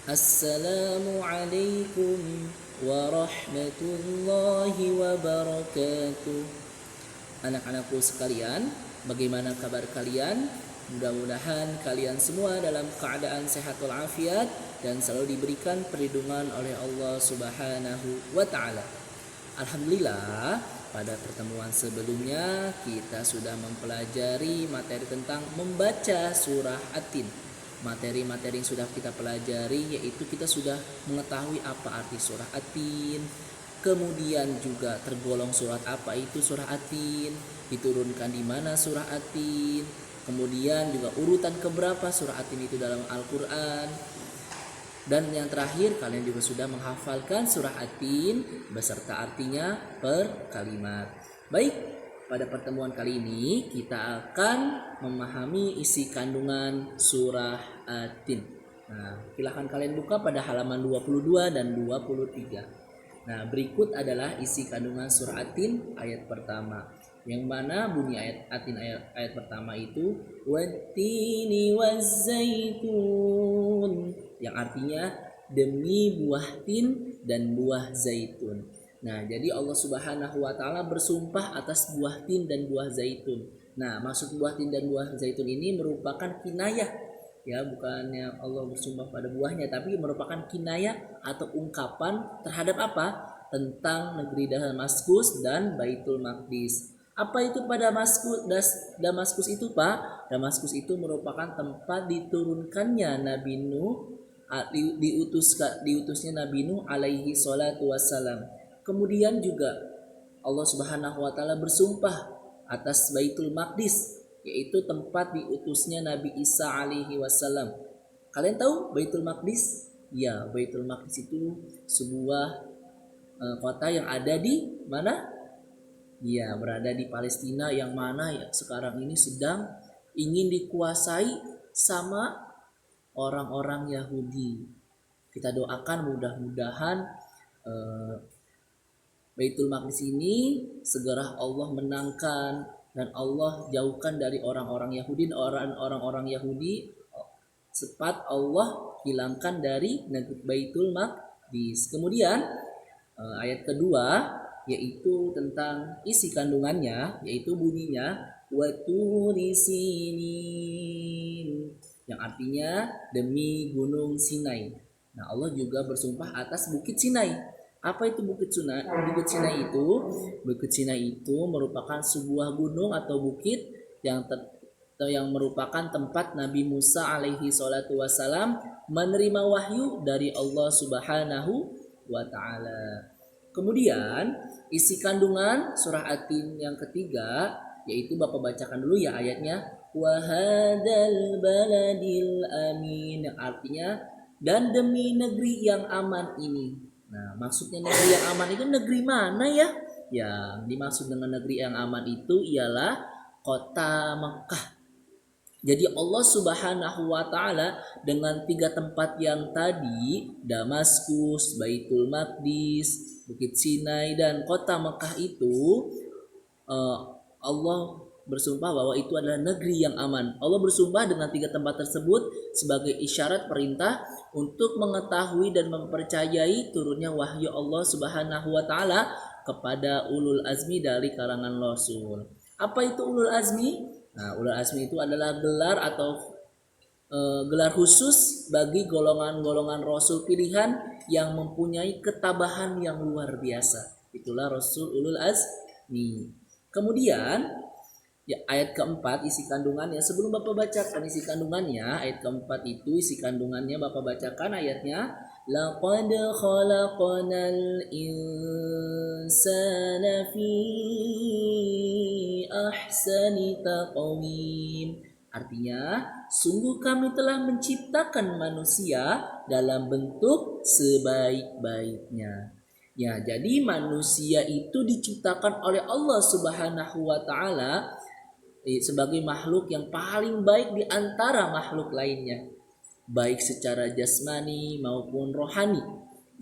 Assalamualaikum warahmatullahi wabarakatuh. Anak-anakku sekalian, bagaimana kabar kalian? Mudah-mudahan kalian semua dalam keadaan sehat walafiat dan selalu diberikan perlindungan oleh Allah Subhanahu wa taala. Alhamdulillah, pada pertemuan sebelumnya kita sudah mempelajari materi tentang membaca surah At-Tin. Materi-materi yang sudah kita pelajari yaitu kita sudah mengetahui apa arti surah At-Tin, kemudian juga tergolong surat apa itu surah At-Tin, diturunkan di mana surah At-Tin, kemudian juga urutan keberapa surah At-Tin itu dalam Al-Qur'an. Dan yang terakhir, kalian juga sudah menghafalkan surah At-Tin beserta artinya per kalimat. Baik, pada pertemuan kali ini kita akan memahami isi kandungan surah At-Tin. Nah, silahkan kalian buka pada halaman 22 dan 23. Nah, berikut adalah isi kandungan surah At-Tin ayat pertama. Yang mana bunyi ayat At-Tin ayat pertama itu wattini wazzaitun, yang artinya demi buah tin dan buah zaitun. Nah, jadi Allah Subhanahu wa taala bersumpah atas buah tin dan buah zaitun. Nah, maksud buah tin dan buah zaitun ini merupakan kinayah, ya, bukannya Allah bersumpah pada buahnya, tapi merupakan kinayah atau ungkapan terhadap apa? Tentang negeri Damaskus dan Baitul Maqdis. Apa itu pada Damaskus itu, Pak? Damaskus itu merupakan tempat diturunkannya Nabi Nuh, diutusnya Nabi Nuh alaihi salatu wassalam. Kemudian juga Allah Subhanahu wa taala bersumpah atas Baitul Maqdis, yaitu tempat diutusnya Nabi Isa alaihi wassalam. Kalian tahu Baitul Maqdis? Ya, Baitul Maqdis itu sebuah kota yang ada di mana? Ya, berada di Palestina, yang mana ya sekarang ini sedang ingin dikuasai sama orang-orang Yahudi. Kita doakan mudah-mudahan Baitul Maqdis ini segera Allah menangkan dan Allah jauhkan dari orang-orang Yahudi, cepat Allah hilangkan dari negeri Baitul Maqdis. Kemudian ayat kedua yaitu tentang isi kandungannya, yaitu bunyinya waturi sinin, yang artinya demi gunung Sinai. Nah, Allah juga bersumpah atas bukit Sinai. Apa itu bukit Sinai? Bukit Sinai itu merupakan sebuah gunung atau bukit yang merupakan tempat Nabi Musa alaihi salatu wassalam menerima wahyu dari Allah Subhanahu wa taala. Kemudian isi kandungan surah At-Tin yang ketiga yaitu Bapak bacakan dulu ya ayatnya, wa hadzal baladil amin, yang artinya dan demi negeri yang aman ini. Nah, maksudnya negeri yang aman itu negeri mana ya? Yang dimaksud dengan negeri yang aman itu ialah kota Mekah. Jadi Allah Subhanahu wa taala dengan tiga tempat yang tadi, Damaskus, Baitul Maqdis, Bukit Sinai dan kota Mekah itu, Allah bersumpah bahwa itu adalah negeri yang aman. Allah bersumpah dengan tiga tempat tersebut sebagai isyarat perintah untuk mengetahui dan mempercayai turunnya wahyu Allah Subhanahu wa taala kepada ulul azmi dari kalangan Rasul. Apa itu ulul azmi? Nah, ulul azmi itu adalah gelar atau gelar khusus bagi golongan-golongan Rasul pilihan yang mempunyai ketabahan yang luar biasa. Itulah Rasul ulul azmi. Kemudian ya, ayat keempat isi kandungannya, sebelum Bapak bacakan isi kandungannya, ayat keempat itu isi kandungannya Bapak bacakan ayatnya, laqad khalaqnal insana fi ahsani taqwim. Artinya, sungguh kami telah menciptakan manusia dalam bentuk sebaik-baiknya. Ya, jadi manusia itu diciptakan oleh Allah Subhanahu wa taala sebagai makhluk yang paling baik di antara makhluk lainnya, baik secara jasmani maupun rohani.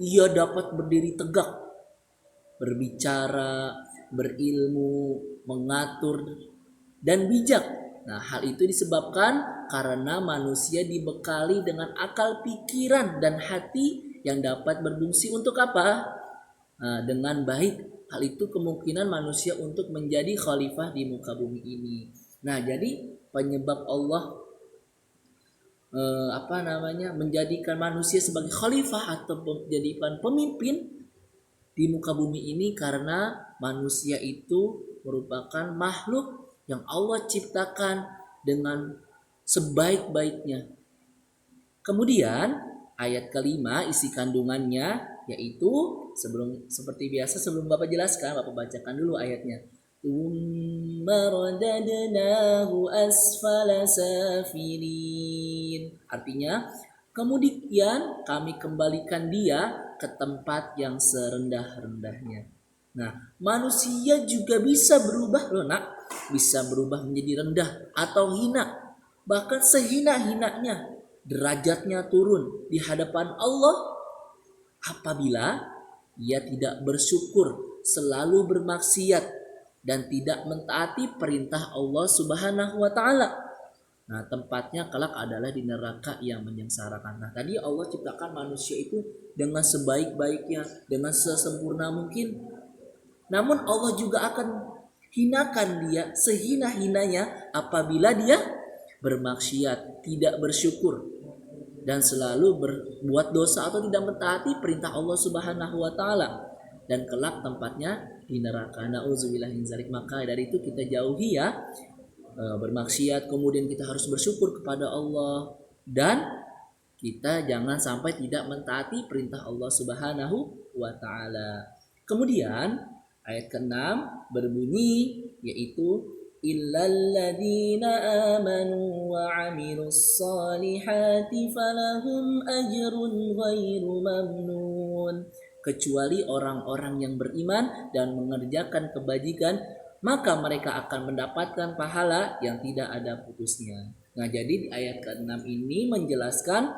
Ia dapat berdiri tegak, berbicara, berilmu, mengatur, dan bijak. Nah, hal itu disebabkan karena manusia dibekali dengan akal pikiran dan hati yang dapat berfungsi untuk apa? Nah, dengan baik. Hal itu kemungkinan manusia untuk menjadi khalifah di muka bumi ini. Nah, jadi penyebab Allah menjadikan manusia sebagai khalifah atau menjadikan pemimpin di muka bumi ini karena manusia itu merupakan makhluk yang Allah ciptakan dengan sebaik-baiknya. Kemudian ayat kelima isi kandungannya yaitu seperti biasa sebelum Bapak jelaskan, Bapak bacakan dulu ayatnya. Tsumma radadnahu asfala safilin. Artinya, kemudian kami kembalikan dia ke tempat yang serendah-rendahnya. Nah, manusia juga bisa berubah loh nak. Bisa berubah menjadi rendah atau hina. Bahkan sehina-hinanya derajatnya turun di hadapan Allah apabila ia tidak bersyukur, selalu bermaksiat dan tidak mentaati perintah Allah Subhanahu wa taala. Nah, tempatnya kelak adalah di neraka yang menyengsarakan. Nah, tadi Allah ciptakan manusia itu dengan sebaik-baiknya, dengan sesempurna mungkin. Namun Allah juga akan hinakan dia sehina-hinanya apabila dia bermaksiat, tidak bersyukur dan selalu berbuat dosa atau tidak mentaati perintah Allah Subhanahu wa taala dan kelak tempatnya di neraka. Nauzubillah min dzalik. Maka dari itu kita jauhi ya bermaksiat, kemudian kita harus bersyukur kepada Allah dan kita jangan sampai tidak mentaati perintah Allah Subhanahu wa taala. Kemudian ayat ke-6 berbunyi yaitu illalladzina amanu wa 'amilus solihati falahum ajrun ghairu mamnun. Kecuali orang-orang yang beriman dan mengerjakan kebajikan, maka mereka akan mendapatkan pahala yang tidak ada putusnya. Nah, jadi di ayat ke-6 ini menjelaskan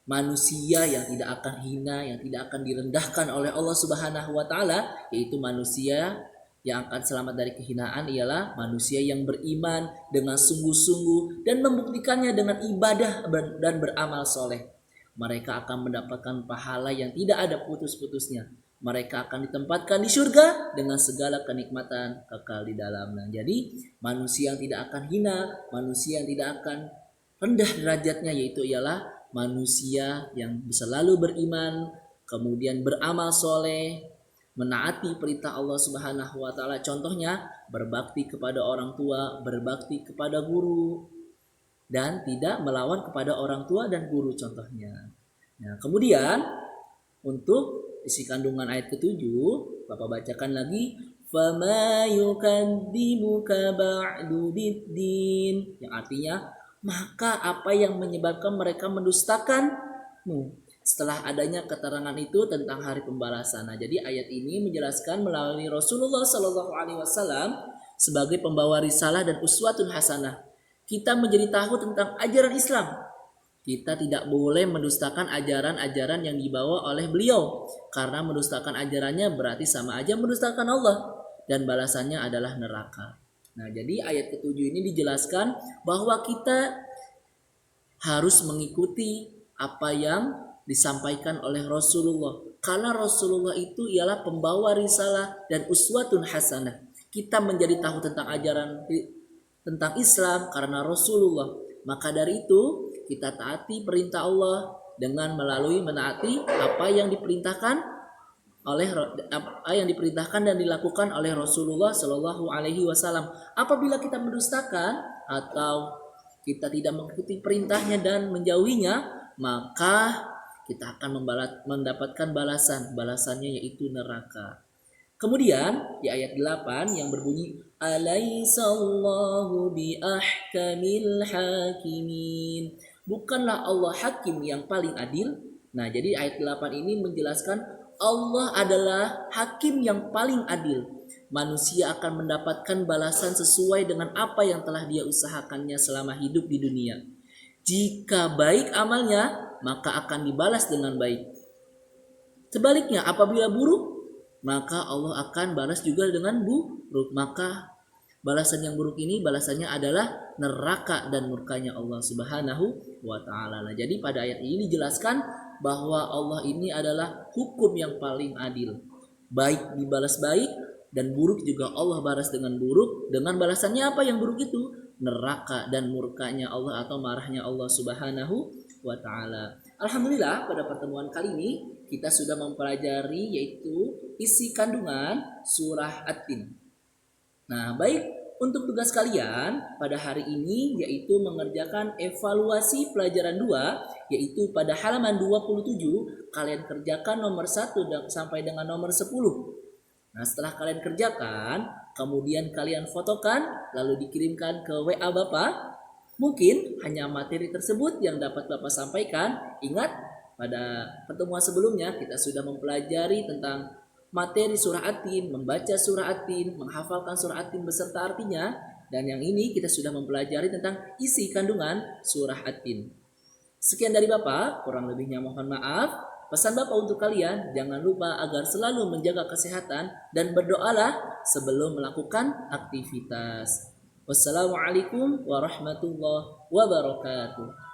manusia yang tidak akan hina, yang tidak akan direndahkan oleh Allah Subhanahu wa taala, yaitu manusia yang akan selamat dari kehinaan ialah manusia yang beriman dengan sungguh-sungguh dan membuktikannya dengan ibadah dan beramal soleh. Mereka akan mendapatkan pahala yang tidak ada putus-putusnya. Mereka akan ditempatkan di surga dengan segala kenikmatan kekal di dalamnya. Jadi manusia yang tidak akan hina, manusia yang tidak akan rendah derajatnya yaitu ialah manusia yang selalu beriman, kemudian beramal soleh, menaati perintah Allah Subhanahu wa taala. Contohnya berbakti kepada orang tua, berbakti kepada guru dan tidak melawan kepada orang tua dan guru contohnya. Nah, kemudian untuk isi kandungan ayat ke-7 Bapak bacakan lagi fama yukadzibuka ba'du biddin, yang artinya maka apa yang menyebabkan mereka mendustakanmu setelah adanya keterangan itu tentang hari pembalasan. Nah, jadi ayat ini menjelaskan melalui Rasulullah Shallallahu Alaihi Wasallam sebagai pembawa risalah dan uswatun hasanah. Kita menjadi tahu tentang ajaran Islam. Kita tidak boleh mendustakan ajaran-ajaran yang dibawa oleh beliau, karena mendustakan ajarannya berarti sama aja mendustakan Allah dan balasannya adalah neraka. Nah, jadi ayat ke-7 ini dijelaskan bahwa kita harus mengikuti apa yang disampaikan oleh Rasulullah, karena Rasulullah itu ialah pembawa risalah dan uswatun hasanah. Kita menjadi tahu tentang ajaran tentang Islam karena Rasulullah. Maka dari itu kita taati perintah Allah dengan melalui menaati apa yang diperintahkan dan dilakukan oleh Rasulullah Shallallahu Alaihi Wasallam. Apabila kita mendustakan atau kita tidak mengikuti perintahnya dan menjauhinya, maka kita akan mendapatkan balasannya yaitu neraka. Kemudian di ayat 8 yang berbunyi alaisallahu biahkamil hakimin. Bukanlah Allah hakim yang paling adil? Nah, jadi ayat 8 ini menjelaskan Allah adalah hakim yang paling adil. Manusia akan mendapatkan balasan sesuai dengan apa yang telah dia usahakannya selama hidup di dunia. Jika baik amalnya, maka akan dibalas dengan baik. Sebaliknya, apabila buruk, maka Allah akan balas juga dengan buruk. Maka Balasan yang buruk ini balasannya adalah neraka dan murkanya Allah Subhanahu wa taala. Nah, jadi pada ayat ini dijelaskan bahwa Allah ini adalah hukum yang paling adil. Baik dibalas baik dan buruk juga Allah balas dengan buruk. Dengan balasannya apa yang buruk itu? Neraka dan murkanya Allah atau marahnya Allah Subhanahu wa taala. Alhamdulillah pada pertemuan kali ini kita sudah mempelajari yaitu isi kandungan surah At-Tin. Nah, baik, untuk tugas kalian pada hari ini yaitu mengerjakan evaluasi pelajaran 2 yaitu pada halaman 27 kalian kerjakan nomor 1 sampai dengan nomor 10. Nah, setelah kalian kerjakan, kemudian kalian fotokan lalu dikirimkan ke WA Bapak. Mungkin hanya materi tersebut yang dapat Bapak sampaikan. Ingat, pada pertemuan sebelumnya kita sudah mempelajari tentang materi surah At-Tin, membaca surah At-Tin, menghafalkan surah At-Tin beserta artinya, dan yang ini kita sudah mempelajari tentang isi kandungan surah At-Tin. Sekian dari Bapak, kurang lebihnya mohon maaf. Pesan Bapak untuk kalian, jangan lupa agar selalu menjaga kesehatan dan berdoalah sebelum melakukan aktivitas. Wassalamualaikum warahmatullahi wabarakatuh.